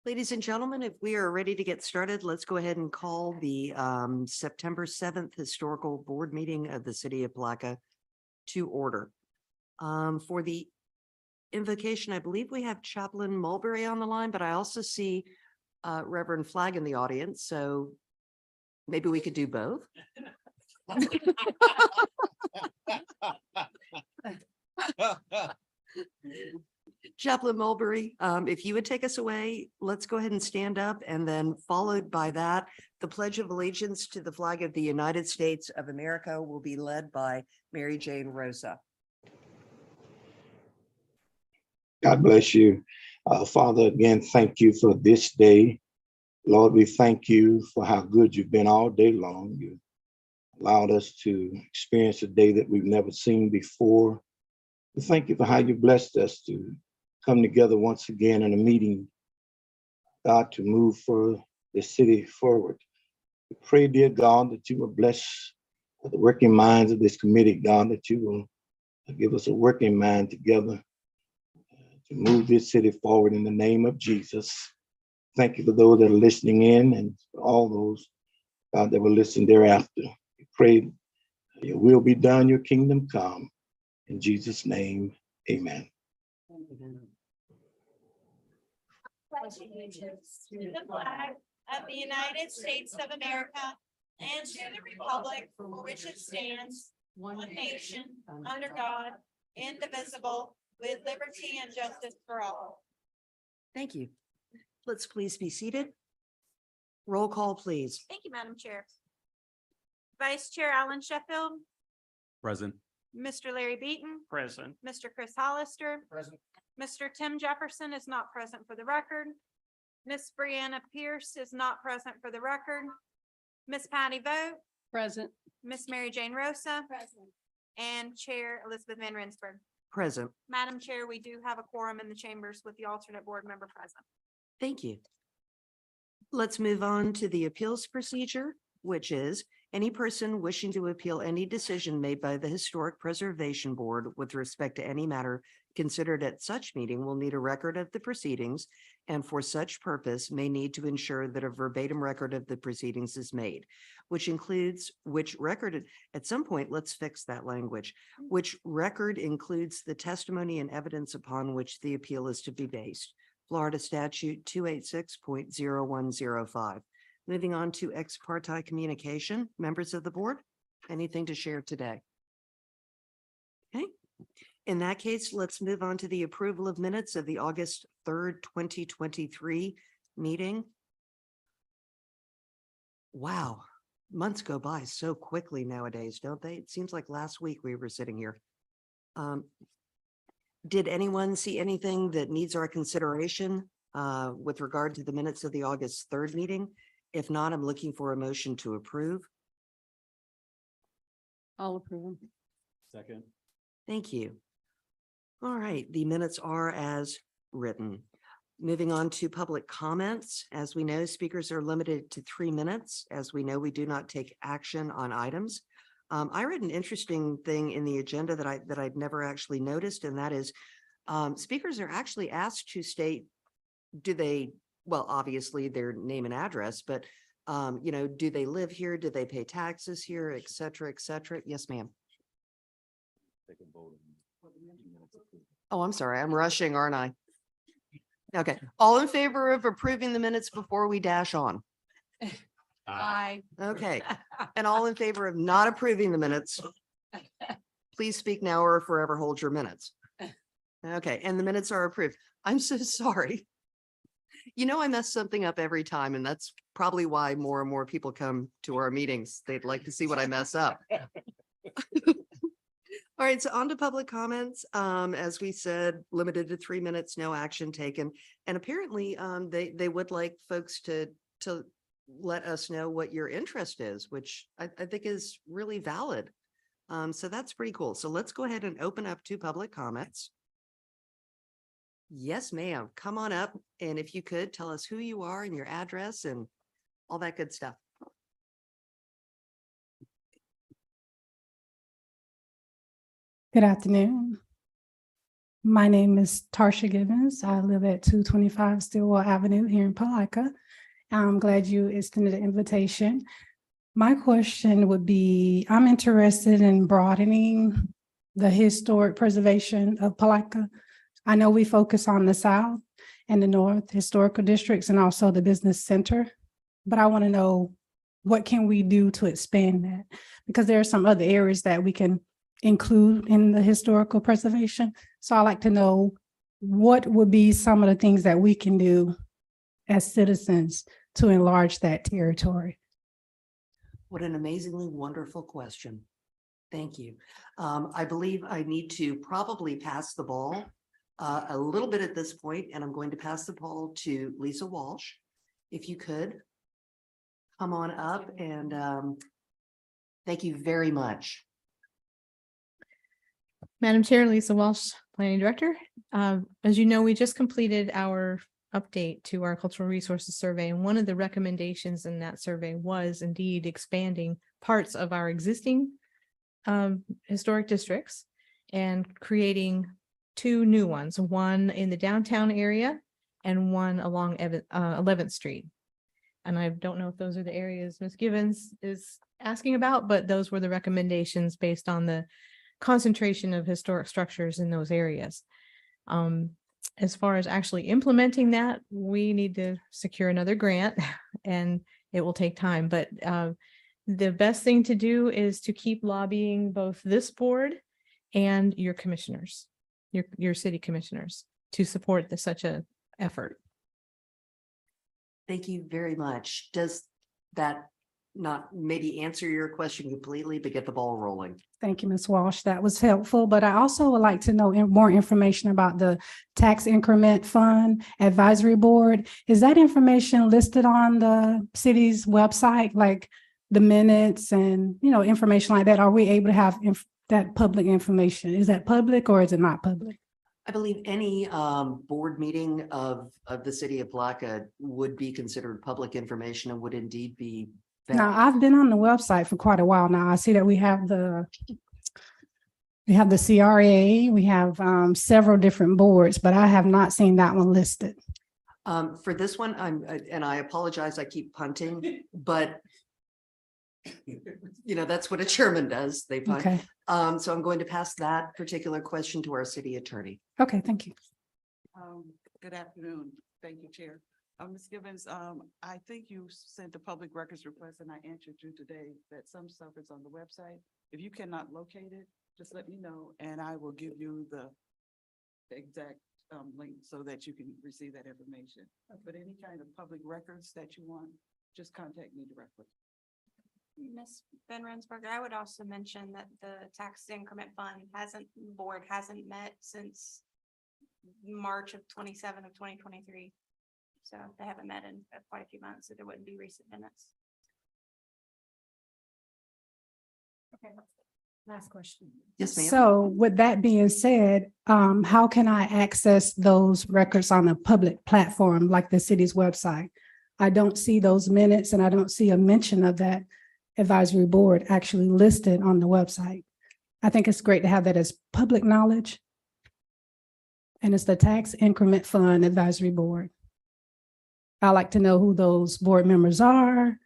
Ladies and gentlemen, if we are ready to get started, let's go ahead and call the September 7th Historical Board Meeting of the City of Palatka to order. For the invocation, I believe we have Chaplain Mulberry on the line, but I also see Reverend Flagg in the audience, so maybe we could do both. Chaplain Mulberry, if you would take us away, let's go ahead and stand up, and then followed by that, the Pledge of Allegiance to the flag of the United States of America will be led by Mary Jane Rosa. God bless you. Father, again, thank you for this day. Lord, we thank you for how good you've been all day long. You allowed us to experience a day that we've never seen before. We thank you for how you blessed us to come together once again in a meeting, God, to move for the city forward. We pray, dear God, that you will bless the working minds of this committee, God, that you will give us a working mind together to move this city forward in the name of Jesus. Thank you for those that are listening in and for all those, God, that will listen thereafter. We pray your will be done, your kingdom come. In Jesus' name, amen. Pledge allegiance to the flag of the United States of America and to the republic for which it stands, one nation, under God, indivisible, with liberty and justice for all. Thank you. Let's please be seated. Roll call, please. Thank you, Madam Chair. Vice Chair Alan Sheffield, Present. Mr. Larry Beaton, Present. Mr. Chris Hollister, Present. Mr. Tim Jefferson is not present for the record. Miss Brianna Pierce is not present for the record. Miss Patty Vogt. Present. Miss Mary Jane Rosa. Present. And Chair Elizabeth Van Rensburg. Present. Madam Chair, we do have a quorum in the chambers with the alternate board member present. Thank you. Let's move on to the appeals procedure, which is any person wishing to appeal any decision made by the Historic Preservation Board with respect to any matter considered at such meeting will need a record of the proceedings, and for such purpose may need to ensure that a verbatim record of the proceedings is made, which record, at some point, let's fix that language, which record includes the testimony and evidence upon which the appeal is to be based. Florida Statute 286.0105. Moving on to ex parte communication, members of the board, anything to share today? Okay. In that case, let's move on to the approval of minutes of the August 3rd, 2023 meeting. Wow, months go by so quickly nowadays, don't they? It seems like last week we were sitting here. Did anyone see anything that needs our consideration with regard to the minutes of the August 3rd meeting? If not, I'm looking for a motion to approve. I'll approve. Second. Thank you. All right, the minutes are as written. Moving on to public comments. As we know, speakers are limited to 3 minutes. As we know, we do not take action on items. I read an interesting thing in the agenda that I'd never actually noticed, and that is speakers are actually asked to state, well, obviously their name and address, but do they live here? Do they pay taxes here, et cetera, et cetera? Yes, ma'am. Oh, I'm sorry. I'm rushing, aren't I? Okay. All in favor of approving the minutes before we dash on? Aye. Okay. And all in favor of not approving the minutes, please speak now or forever hold your minutes. Okay. And the minutes are approved. I'm so sorry. I mess something up every time, and that's probably why more and more people come to our meetings. They'd like to see what I mess up. All right, so on to public comments. As we said, limited to 3 minutes, no action taken. And apparently they would like folks to let us know what your interest is, which I think is really valid. So that's pretty cool. So let's go ahead and open up to public comments. Yes, ma'am. Come on up. And if you could tell us who you are and your address and all that good stuff. Good afternoon. My name is Tarsha Gibbons. I live at 225 Stillwell Avenue here in Palatka. I'm glad you extended the invitation. My question would be, I'm interested in broadening the historic preservation of Palatka. I know we focus on the south and the north historical districts and also the business center, but I want to know what can we do to expand that? Because there are some other areas that we can include in the historical preservation. So I'd like to know what would be some of the things that we can do as citizens to enlarge that territory. What an amazingly wonderful question. Thank you. I believe I need to probably pass the ball a little bit at this point, and I'm going to pass the ball to Lisa Walsh. If you could come on up, and thank you very much. Madam Chair, Lisa Walsh, Planning Director. As you know, we just completed our update to our cultural resources survey, and one of the recommendations in that survey was indeed expanding parts of our existing historic districts and creating two new ones, one in the downtown area and one along 11th Street. And I don't know if those are the areas Ms. Givens is asking about, but those were the recommendations based on the concentration of historic structures in those areas. As far as actually implementing that, we need to secure another grant and it will take time, but the best thing to do is to keep lobbying both this board and your commissioners, your city commissioners, to support such a effort. Thank you very much. Does that not maybe answer your question completely, but get the ball rolling? Thank you, Ms. Walsh. That was helpful, but I also would like to know more information about the Tax Increment Fund Advisory Board. Is that information listed on the city's website, like the minutes and, you know, information like that? Are we able to have that public information? Is that public or is it not public? I believe any board meeting of the city of Palatka would be considered public information and would indeed be. Now, I've been on the website for quite a while now. I see that we have the CRA, we have several different boards, but I have not seen that one listed. For this one, and I apologize, I keep punting, but you know, that's what a chairman does. They punt. Okay, So I'm going to pass that particular question to our city attorney. okay, thank you. Good afternoon. Thank you, Chair. Ms. Gibbons, I think you sent a public records request and I answered you today that some stuff is on the website. If you cannot locate it, just let me know and I will give you the exact link so that you can receive that information. But any kind of public records that you want, just contact me directly. Ms. Van Rensburger, I would also mention that the tax increment fund board hasn't met since March of 2023. So they haven't met in quite a few months, so there wouldn't be recent minutes. Okay, last question. Yes, ma'am. So with that being said, how can I access those records on a public platform like the city's website? I don't see those minutes and I don't see a mention of that advisory board actually listed on the website. I think it's great to have that as public knowledge. And it's the Tax Increment Fund Advisory Board. I'd like to know who those board members are.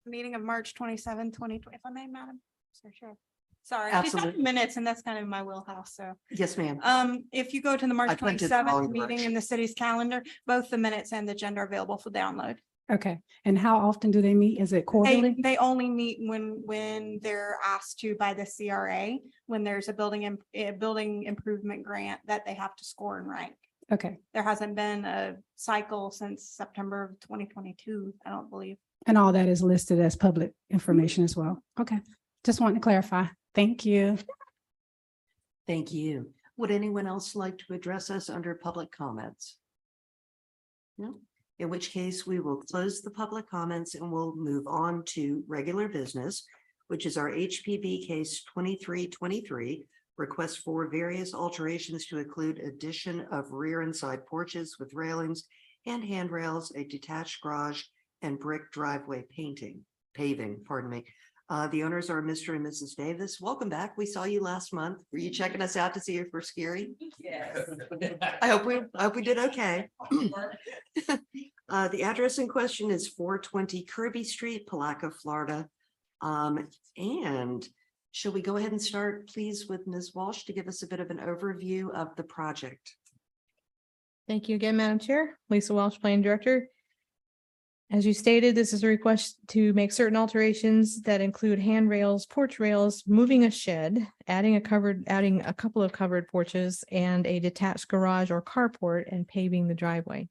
Meeting of March 27, 2020, if I may, Madam. Sure. Sorry, she's got Absolutely. minutes and that's kind of my wheelhouse, so. Yes, ma'am. If you go to the March I printed the wrong 27th meeting direction. in the city's calendar, both the minutes and the agenda are available for download. Okay, and how often do they meet? Is it quarterly? They only meet when they're asked to by the CRA, when there's a building improvement grant that they have to score and rank. Okay, There hasn't been a cycle since September of 2022, I don't believe. and all that is listed as public information as well. Okay, just wanted to clarify. Thank you. Thank you. Would anyone else like to address us under public comments? No? In which case we will close the public comments and we'll move on to regular business, which is our HPB case 2323, request for various alterations to include addition of rear and side porches with railings and handrails, a detached garage, and brick driveway paving, pardon me. The owners are Mr. and Mrs. Davis. Welcome back. We saw you last month. Were you checking us out to see if we're scary? Yes. I hope we did okay. The address in question is 420 Kirby Street, Palatka, Florida. And shall we go ahead and start, please, with Ms. Walsh to give us a bit of an overview of the project? Thank you again, Madam Chair. Lisa Welsh, Planning Director. As you stated, this is a request to make certain alterations that include handrails, porch rails, moving a shed, adding a couple of covered porches and a detached garage or carport, and paving the driveway.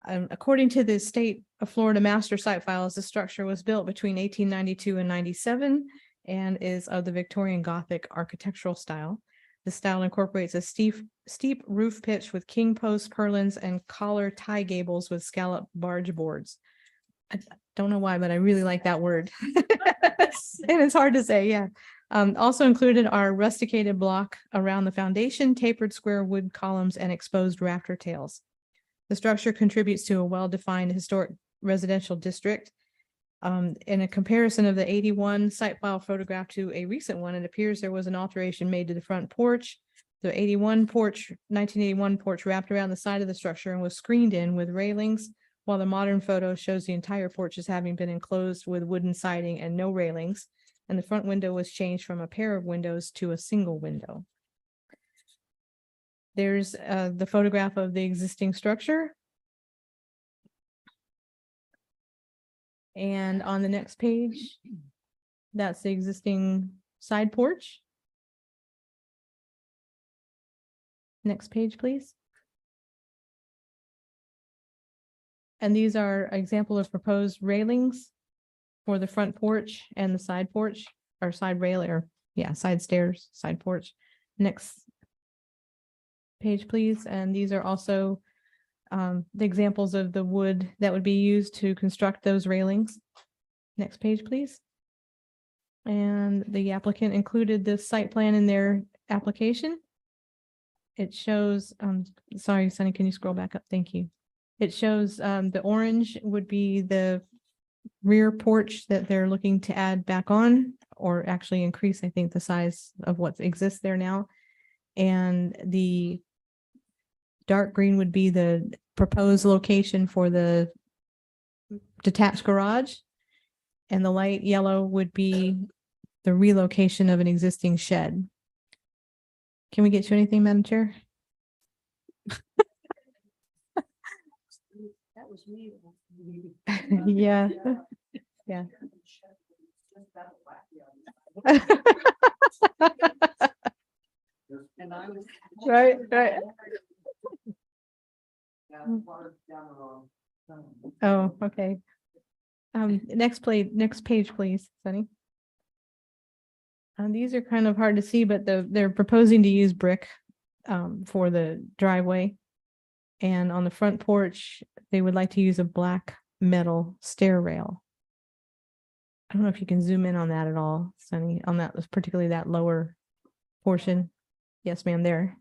According to the state of Florida master site files, the structure was built between 1892 and 97 and is of the Victorian Gothic architectural style. The style incorporates a steep roof pitch with king post purlins and collar tie gables with scallop barge boards. I don't know why, but I really like that word. And it's hard to say, yeah. Also included are rusticated block around the foundation, tapered square wood columns, and exposed rafter tails. The structure contributes to a well-defined historic residential district. In a comparison of the 81 site file photograph to a recent one, it appears there was an alteration made to the front porch. The 1981 porch wrapped around the side of the structure and was screened in with railings, while the modern photo shows the entire porch as having been enclosed with wooden siding and no railings. And the front window was changed from a pair of windows to a single window. There's the photograph of the existing structure. And on the next page, that's the existing side porch. Next page, please. And these are example of proposed railings for the front porch and the side porch, or side rail, or yeah, side stairs, side porch. Next page, please. And these are also the examples of the wood that would be used to construct those railings. Next page, please. And the applicant included this site plan in their application. It shows, sorry, Sunny, can you scroll back up? Thank you. It shows the orange would be the rear porch that they're looking to add back on, or actually increase, I think, the size of what exists there now. And the dark green would be the proposed location for the detached garage. And the light yellow would be the relocation of an existing shed. Can we get you anything, Madam Chair? That was me. Yeah. Yeah. And I was. Right. Oh, okay. Next page, please, Sunny. These are kind of hard to see, but they're proposing to use brick for the driveway. And on the front porch, they would like to use a black metal stair rail. I don't know if you can zoom in on that at all, Sunny, on that, particularly that lower portion. Yes, ma'am, there.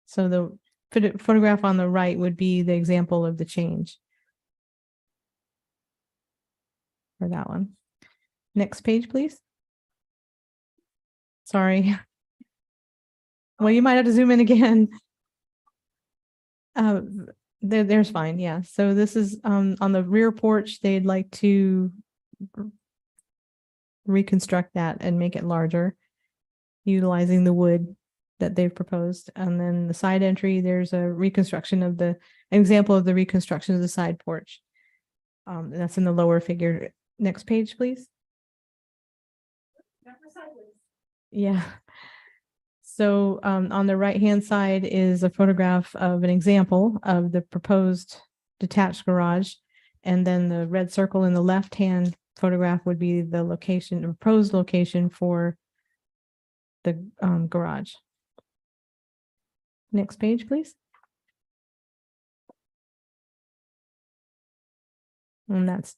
So the photograph on the right would be the example of the change. For that one. Next page, please. Sorry. Well, you might have to zoom in again. There's fine, yeah. So this is on the rear porch. They'd like to reconstruct that and make it larger, utilizing the wood that they've proposed. And then the side entry, there's a reconstruction of an example of the reconstruction of the side porch. That's in the lower figure. Next page, please. Yeah. So on the right-hand side is a photograph of an example of the proposed detached garage. And then the red circle in the left-hand photograph would be the location, the proposed location for the garage. Next page, please. And that's,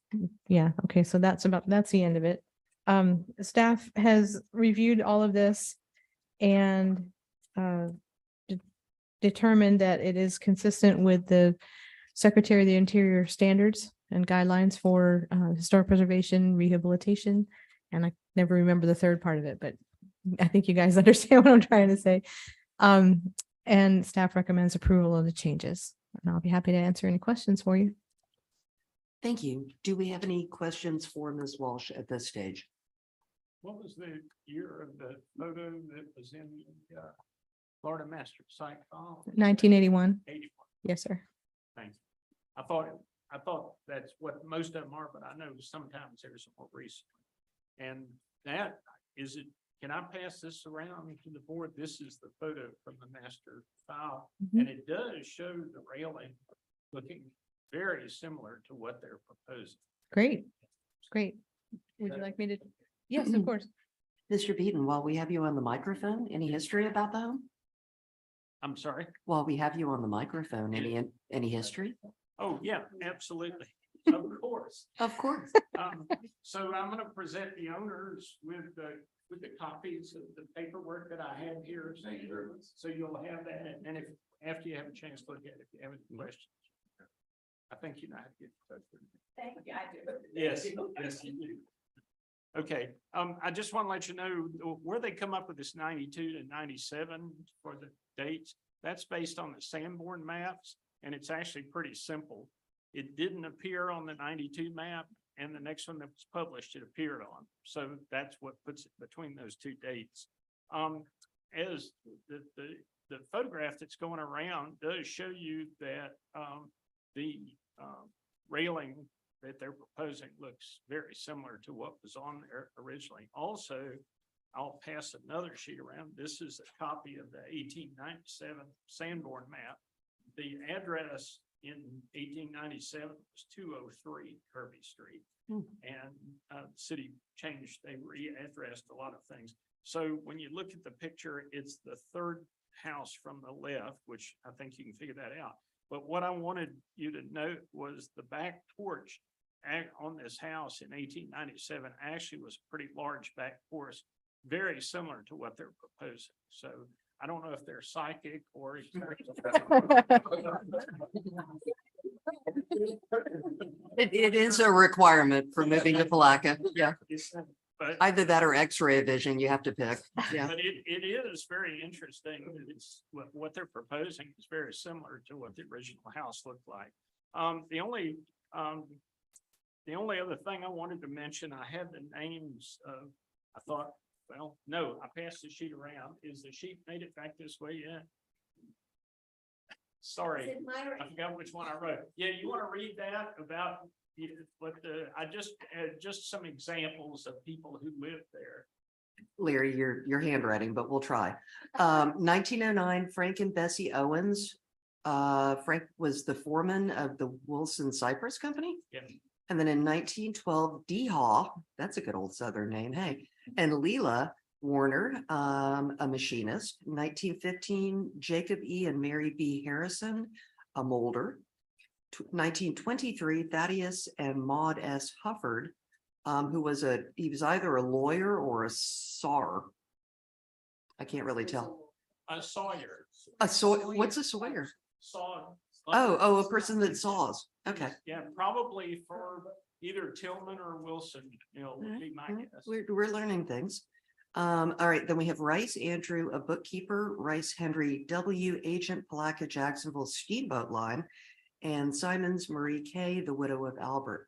yeah, okay, so that's the end of it. Staff has reviewed all of this and determined that it is consistent with the Secretary of the Interior standards and guidelines for historic preservation, rehabilitation. And I never remember the third part of it, but I think you guys understand what I'm trying to say. And staff recommends approval of the changes. And I'll be happy to answer any questions for you. Thank you. Do we have any questions for Ms. Walsh at this stage? What was the year of the photo that was in the Florida Master Site file? 1981. 81. Yes, sir. Thanks. I thought that's what most of them are, but I know sometimes there's more recent. And that is it. Can I pass this around to the board? This is the photo from the master file, and it does show the railing looking very similar to what they're proposing. Great. Great. Would you like me to? Yes, of course. Mr. Beaton, while we have you on the microphone, any history about the home? I'm sorry. While we have you on the microphone, any history? Oh, yeah, absolutely. Of course. Of course. So I'm going to present the owners with the copies of the paperwork that I have here. So you'll have that. And if, after you have a chance to look at it, if you have any questions, I think you know how to get in touch with me. Thank you, I do. Yes, yes, you do. Okay, I just want to let you know where they come up with this 92 to 97 for the dates. That's based on the Sanborn maps, and it's actually pretty simple. It didn't appear on the 92 map, and the next one that was published, it appeared on. So that's what puts it between those two dates. As the photograph that's going around does show you that the railing that they're proposing looks very similar to what was on there originally. Also, I'll pass another sheet around. This is a copy of the 1897 Sanborn map. The address in 1897 was 203 Kirby Street. And the city changed, they readdressed a lot of things. So when you look at the picture, it's the third house from the left, which I think you can figure that out. But what I wanted you to note was the back porch on this house in 1897 actually was a pretty large back porch, very similar to what they're proposing. So I don't know if they're psychic or. It is a requirement for moving to Palatka. Yeah, But either that or X-ray vision, you have to pick. Yeah. But it is very interesting. It's what they're proposing is very similar to what the original house looked like. The only other thing I wanted to mention, I had the names of, I thought, well, no, I passed the sheet around. Is the sheet made it back this way yet? Sorry, I forgot which one I wrote. Yeah, you want to read that about what I just had just some examples of people who lived there. Larry, your handwriting, but we'll try. 1909, Frank and Bessie Owens. Frank was the foreman of the Wilson Cypress Company. Yeah. And then in 1912, Dee Haw, that's a good old Southern name, hey, and Leela Warner, a machinist. 1915, Jacob E. and Mary B. Harrison, a molder. 1923, Thaddeus and Maud S. Hufford, who was he was either a lawyer or a sawyer. I can't really tell. A sawyer. What's a sawyer? Saw. Oh, a person that saws. Okay. Yeah, probably for either Tillman or Wilson, would be my guess. We're learning things. All right, then we have Rice Andrew, a bookkeeper, Rice Henry W., agent, Palatka, Jacksonville Steamboat Line, and Simons Marie K., the widow of Albert.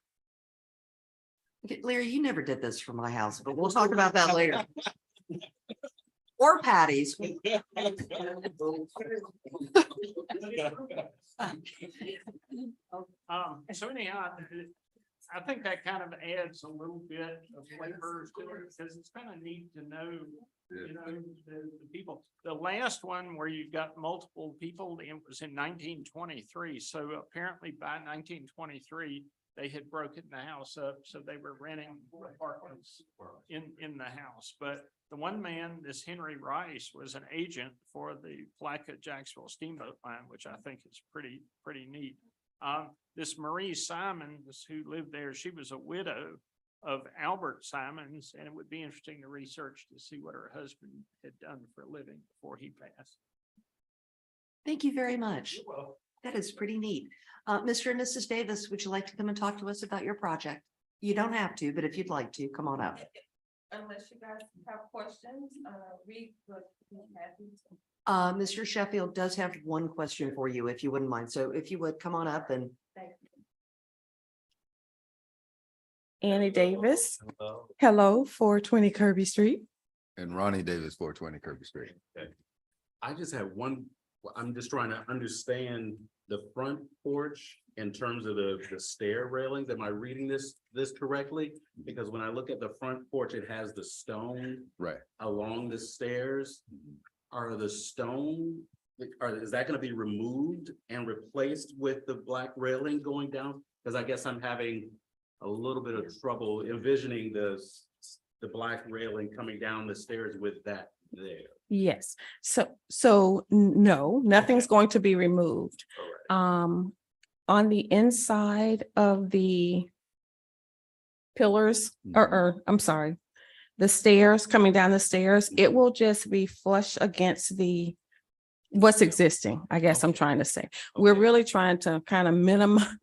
Okay, Larry, you never did this for my house, but we'll talk about that later. Or Patty's. So anyhow, I think that kind of adds a little bit of flavor to it because it's kind of neat to know, the people. The last one where you've got multiple people, it was in 1923. So apparently by 1923, they had broken the house up, so they were renting apartments in the house. But the one man, this Henry Rice, was an agent for the Palatka Jacksonville Steamboat Line, which I think is pretty neat. This Marie Simons, who lived there, she was a widow of Albert Simons, and it would be interesting to research to see what her husband had done for a living before he passed. Thank you very much. That is pretty neat. Mr. and Mrs. Davis, would you like to come and talk to us about your project? You don't have to, but if you'd like to, come on up. Unless you guys have questions, we would be happy to. Mr. Sheffield does have one question for you, if you wouldn't mind. So if you would, come on up and Thank you. Annie Davis. Hello, 420 Kirby Street. And Ronnie Davis, 420 Kirby Street. I just have one, I'm just trying to understand the front porch in terms of the stair railings. Am I reading this correctly? Because when I look at the front porch, it has the stone Right. along the stairs. Are the stone, is that gonna be removed and replaced with the black railing going down? Because I guess I'm having a little bit of trouble envisioning the black railing coming down the stairs with that there. Yes, so no, nothing's going to be removed. All right. On the inside of the pillars, or I'm sorry, the stairs, coming down the stairs, it will just be flush against what's existing, I guess I'm trying to say. We're Okay. really trying to kind of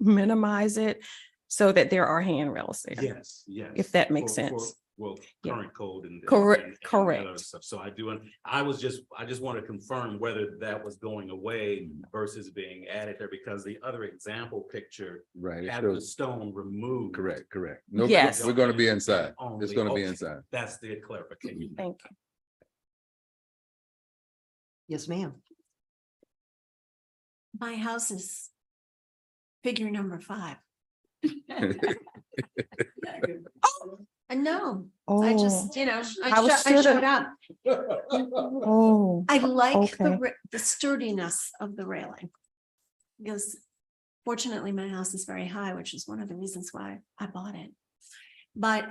minimize it so that there are handrails there. Yes, yes. If that makes For- sense. Well, Yeah. current code and. Correct, and that correct. other stuff. So I do, and I just want to confirm whether that was going away versus being added there, because the other example picture Right. it had the shows- stone removed. Correct. No, Yes. we're gonna be inside. It's Only- gonna be okay. inside. That's the clarification. Thank you. yes, ma'am. My house is figure number 5. I know, I just, I was I showed should've- up. Oh, I like Okay. the sturdiness of the railing. Because fortunately, my house is very high, which is one of the reasons why I bought it. But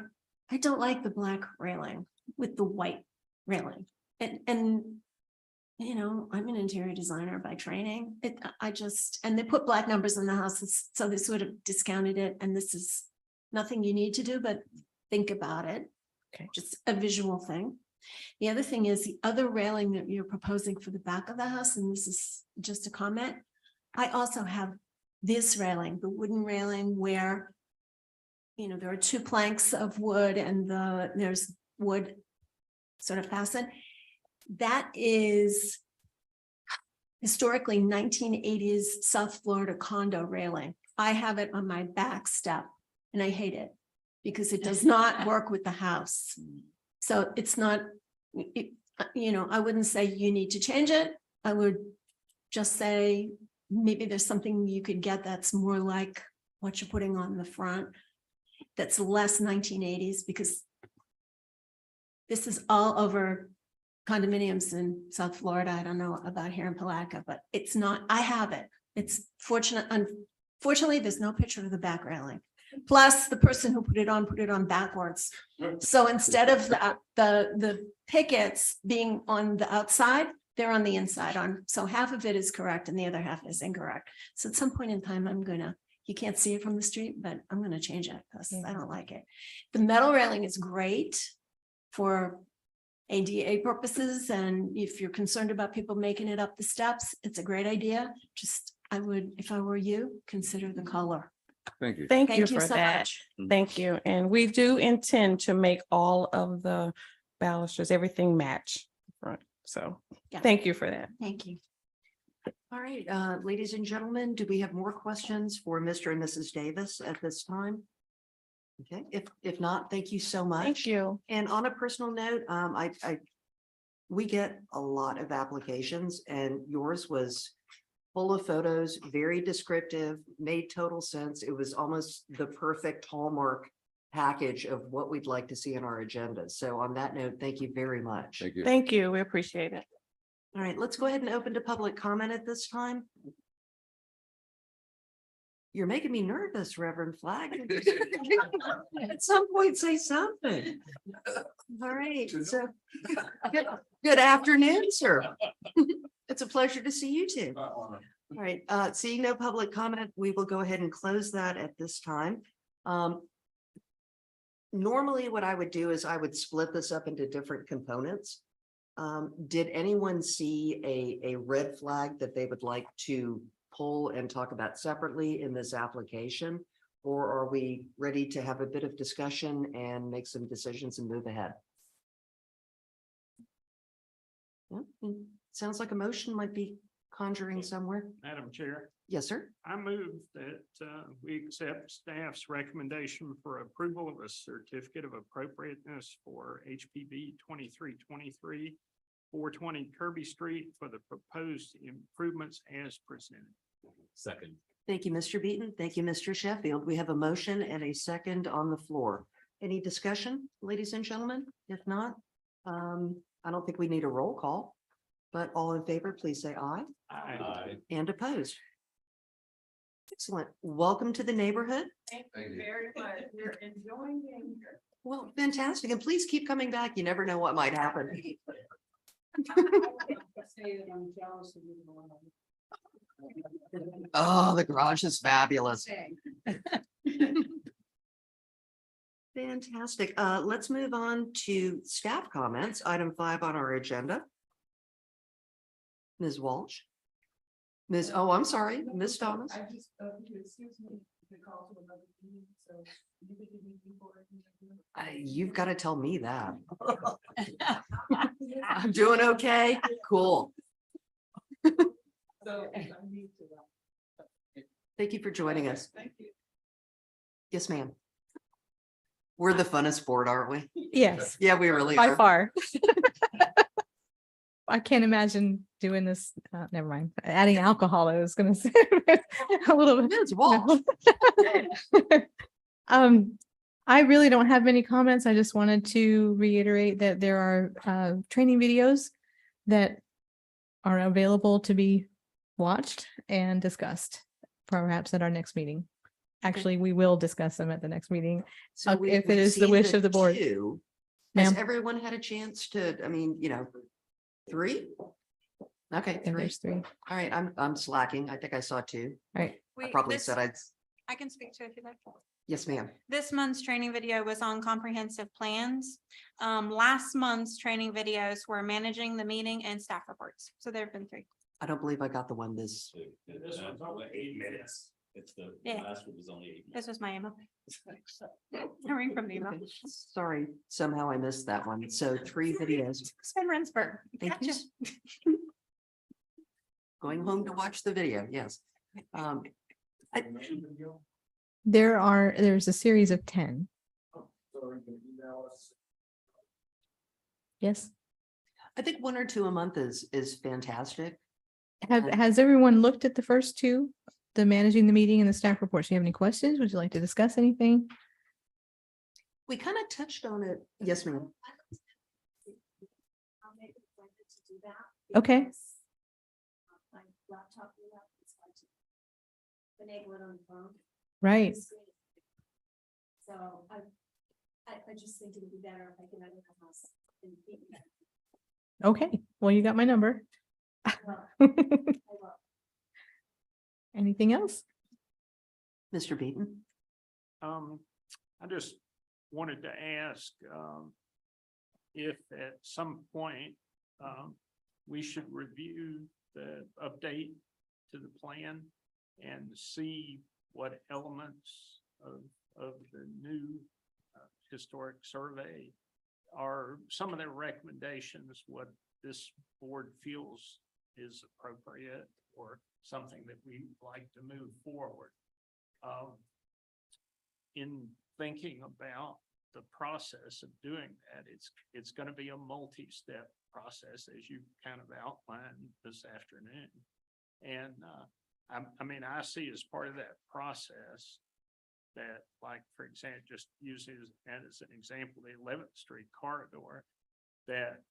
I don't like the black railing with the white railing. And I'm an interior designer by training. And they put black numbers in the houses, so they sort of discounted it, and this is nothing you need to do, but think about it. Okay. Just a visual thing. The other thing is the other railing that you're proposing for the back of the house, and this is just a comment. I also have this railing, the wooden railing where there are 2 planks of wood and there's wood sort of fastened. That is historically 1980s South Florida condo railing. I have it on my back step and I hate it because it does not work with the house. So it's not, I wouldn't say you need to change it. I would just say maybe there's something you could get that's more like what you're putting on the front. That's less 1980s, because this is all over condominiums in South Florida. I don't know about here in Palatka, but it's not, I have it. It's fortunate. Unfortunately, there's no picture of the back railing. Plus, the person who put it on backwards. So instead of the pickets being on the outside, they're on the inside on. So half of it is correct and the other half is incorrect. So at some point in time, you can't see it from the street, but I'm gonna change it because I don't like it. The metal railing is great for ADA purposes. And if you're concerned about people making it up the steps, it's a great idea. I would, if I were you, consider the color. Thank you. thank you Thank you for so that. much. Thank you. And we do intend to make all of the balusters, everything match. Right. So Yeah. thank you for that. Thank you. All right, ladies and gentlemen, do we have more questions for Mr. and Mrs. Davis at this time? Okay, if not, thank you so much. Thank you. And on a personal note, we get a lot of applications and yours was full of photos, very descriptive, made total sense. It was almost the perfect hallmark package of what we'd like to see in our agenda. So on that note, thank you very much. Thank you. Thank you. We appreciate it. All right, let's go ahead and open to public comment at this time. You're making me nervous, Reverend Flag. At some point, say something. All right, so good afternoon, sir. It's a pleasure to see you too. All right, seeing no public comment, we will go ahead and close that at this time. Normally, what I would do is I would split this up into different components. Did anyone see a red flag that they would like to pull and talk about separately in this application? Or are we ready to have a bit of discussion and make some decisions and move ahead? Yeah, sounds like a motion might be conjuring somewhere. Madam Chair, Yes, sir. I move that we accept staff's recommendation for approval of a certificate of appropriateness for HPV 2323 420 Kirby Street for the proposed improvements as presented. Second. Thank you, Mr. Beaton. Thank you, Mr. Sheffield. We have a motion and a second on the floor. Any discussion, ladies and gentlemen? If not, I don't think we need a roll call, but all in favor, please say aye. Aye. And opposed. Excellent. Welcome to the neighborhood. Thank you. Very much. We're enjoying being here. Well, fantastic. And please keep coming back. You never know what might happen. Oh, the garage is fabulous. Fantastic. Let's move on to staff comments, item 5 on our agenda. Ms. Walsh. Oh, I'm sorry, Ms. Thomas. You've got to tell me that. I'm doing okay. Cool. Thank you for joining us. Thank you. Yes, ma'am. We're the funnest board, aren't we? Yes, Yeah, we really by are. far. I can't imagine doing this. Never mind. Adding alcohol, I was gonna say a little bit. Ms. Walsh. I really don't have many comments. I just wanted to reiterate that there are training videos that are available to be watched and discussed, perhaps at our next meeting. Actually, we will discuss them at the next meeting. So if it we've is the seen wish of the board. 2. Has Ma'am? everyone had a chance to, 3? Okay, And 3. there's 3. All right, I'm slacking. I think I saw 2. All right. I probably said I can speak to it if you like. yes, ma'am. This month's training video was on comprehensive plans. Last month's training videos were managing the meeting and staff reports. So there have been 3. I don't believe I got the one this. This one's only 8 minutes. It's the Yeah. last one was only 8 minutes. This was my email. I read from the email. Okay, sorry, somehow I missed that one. So 3 videos. Sven Rensburg. Thank you. Gotcha. Going home to watch the video, yes. There's a series of 10. Yes. I think 1 or 2 a month is fantastic. Has everyone looked at the first 2? The managing the meeting and the staff reports? Do you have any questions? Would you like to discuss anything? We kind of touched on it. Yes, ma'am. Okay. Right. So I just think it would be better if I could have the house. Okay. Well, you got my number. Anything else? Mr. Beaton. I just wanted to ask, if at some point, we should review the update to the plan and see what elements of the new historic survey are some of their recommendations, what this board feels is appropriate or something that we'd like to move forward. In thinking about the process of doing that, it's going to be a multi-step process, as you kind of outlined this afternoon. And I see as part of that process that, like, for example, just using as an example, the 11th Street corridor, that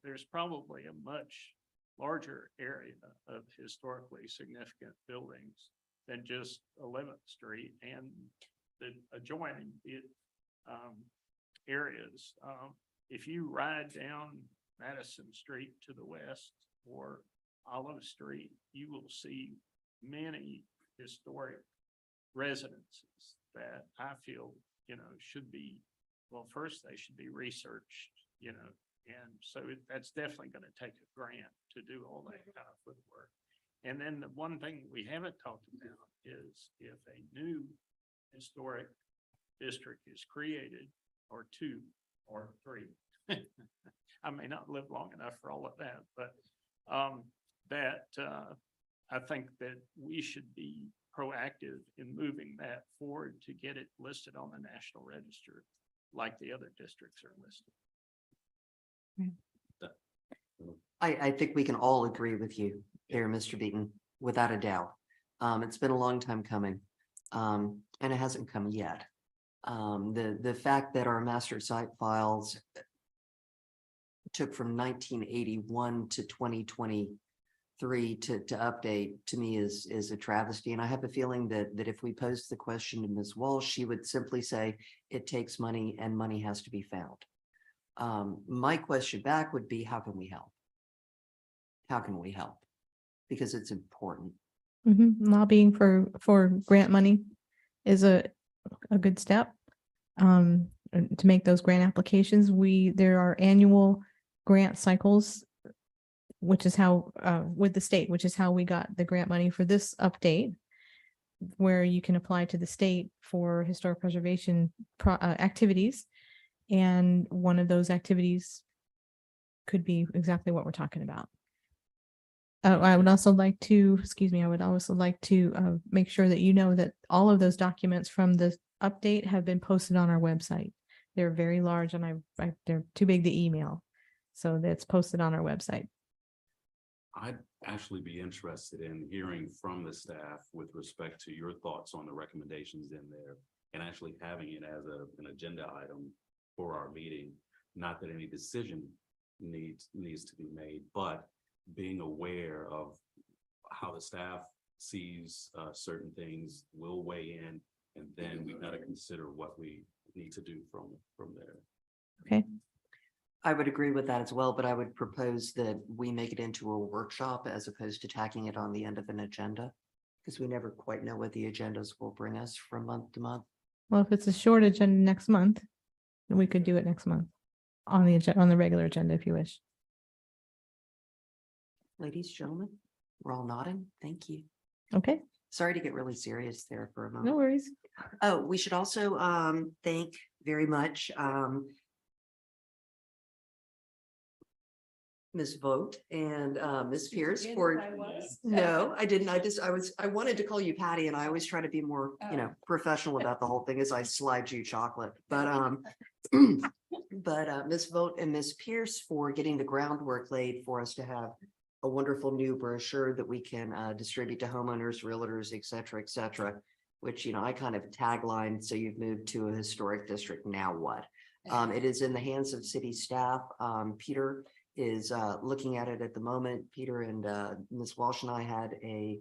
there's probably a much larger area of historically significant buildings than just 11th Street and the adjoining areas. If you ride down Madison Street to the west or Olive Street, you will see many historic residences that I feel, should be, well, first they should be researched, and so that's definitely going to take a grant to do all that kind of footwork. And then the one thing we haven't talked about is if a new historic district is created, or 2 or 3. I may not live long enough for all of that, but I think that we should be proactive in moving that forward to get it listed on the National Register like the other districts are listed. I think we can all agree with you there, Mr. Beaton, without a doubt. It's been a long time coming, and it hasn't come yet. The fact that our master site files took from 1981 to 2023 to update, to me is a travesty. And I have a feeling that if we posed the question to Ms. Walsh, she would simply say, it takes money and money has to be found. My question back would be, how can we help? How can we help? Because it's important. Lobbying for grant money is a good step. To make those grant applications, there are annual grant cycles, which is how, with the state, which is how we got the grant money for this update, where you can apply to the state for historic preservation activities. And one of those activities could be exactly what we're talking about. I would also like to, make sure that you know that all of those documents from the update have been posted on our website. They're very large and they're too big to email. So that's posted on our website. I'd actually be interested in hearing from the staff with respect to your thoughts on the recommendations in there and actually having it as an agenda item for our meeting. Not that any decision needs to be made, but being aware of how the staff sees certain things will weigh in, and then we've got to consider what we need to do from there. Okay. I would agree with that as well, but I would propose that we make it into a workshop as opposed to tacking it on the end of an agenda, because we never quite know what the agendas will bring us from month to month. Well, if it's a short agenda next month, then we could do it next month on the regular agenda if you wish. Ladies, gentlemen, we're all nodding. Thank you. Okay, Sorry to get really serious there for a moment. no worries. Oh, we should also thank very much Ms. Vogt and Ms. Pierce for. No, I didn't. I wanted to call you Patty, and I always try to be more, professional about the whole thing as I slide you chocolate. But Ms. Vogt and Ms. Pierce for getting the groundwork laid for us to have a wonderful new brochure that we can distribute to homeowners, realtors, et cetera, which, I kind of tagline, so you've moved to a historic district, now what? It is in the hands of city staff. Peter is looking at it at the moment. Peter and Ms. Walsh and I had a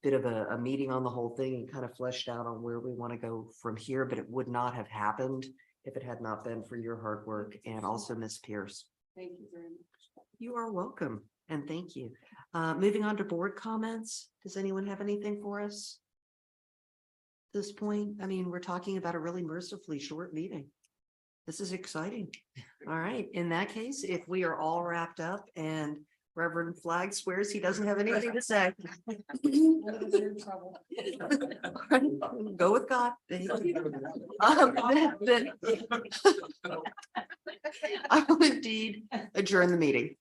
bit of a meeting on the whole thing and kind of fleshed out on where we want to go from here, but it would not have happened if it had not been for your hard work and also Ms. Pierce. Thank you very much. You are welcome. And thank you. Moving on to board comments. Does anyone have anything for us? At this point, I mean, we're talking about a really mercifully short meeting. This is exciting. All right. In that case, if we are all wrapped up and Reverend Flagg swears he doesn't have anything to say. Go with God. Then I will indeed adjourn the meeting.